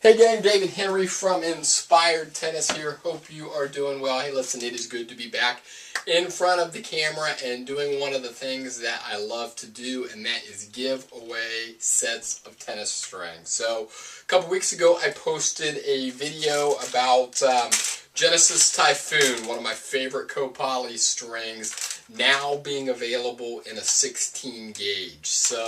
Hey gang, David Henry from Inspired Tennis here. Hope you are doing well. Hey listen, it is good to be back in front of the camera and doing one of the things that I love to do, and that is give away sets of tennis strings. So a couple weeks ago I posted a video about Genesis Typhoon, one of my favorite Kopali strings, now being available in a 16 gauge. So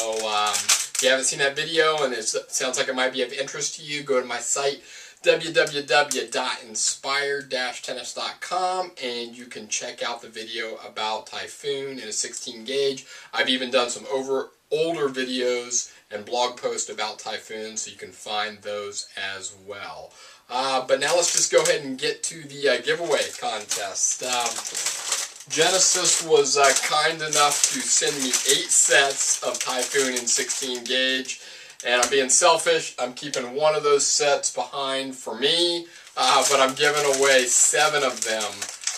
if you haven't seen that video and it sounds like it might be of interest to you, go to my site www.inspired-tennis.com and you can check out the video about Typhoon in a 16 gauge. I've even done some older videos and blog posts about Typhoon, so you can find those as well. But now let's just go ahead and get to the giveaway contest. Genesis was kind enough to send me 8 sets of Typhoon in 16 gauge, and I'm being selfish. I'm keeping one of those sets behind for me, but I'm giving away 7 of them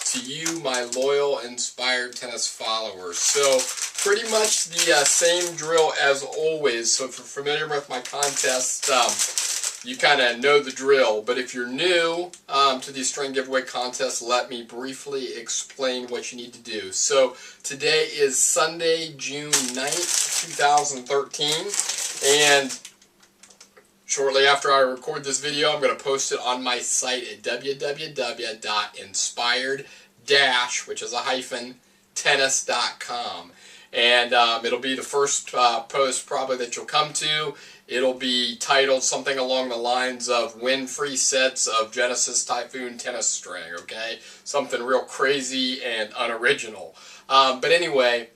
to you, my loyal Inspired Tennis followers. So pretty much the same drill as always. So if you're familiar with my contest, you kind of know the drill. But if you're new to these string giveaway contests, let me briefly explain what you need to do. So today is Sunday, June 9th, 2013, and shortly after I record this video, I'm going to post it on my site at www.inspired-which is a hyphen, tennis.com. And it'll be the first post probably that you'll come to. It'll be titled something along the lines of "Win Free Sets of Genesis Typhoon Tennis String," okay? Something real crazy and unoriginal. But anyway,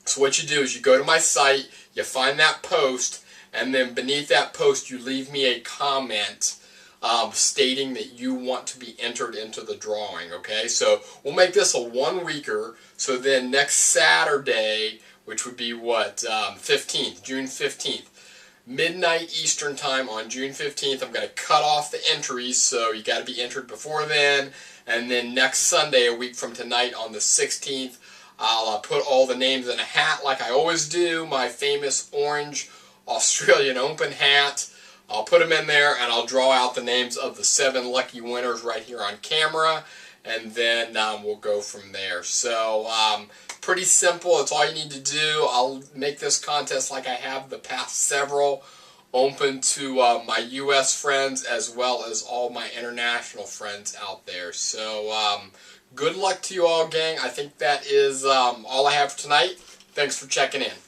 so what you do is you go to my site, you find that post, and then beneath that post you leave me a comment stating that you want to be entered into the drawing, okay? So we'll make this a 1-weeker, so then next Saturday, which would be what, 15th, June 15th, midnight Eastern time on June 15th, I'm going to cut off the entries, so you got to be entered before then, and then next Sunday, a week from tonight on the 16th, I'll put all the names in a hat like I always do, my famous orange Australian Open hat. I'll put them in there and I'll draw out the names of the 7 lucky winners right here on camera, and then we'll go from there. So pretty simple. It's all you need to do. I'll make this contest like I have the past several, open to my U.S. friends as well as all my international friends out there. So good luck to you all, gang. I think that is all I have for tonight. Thanks for checking in.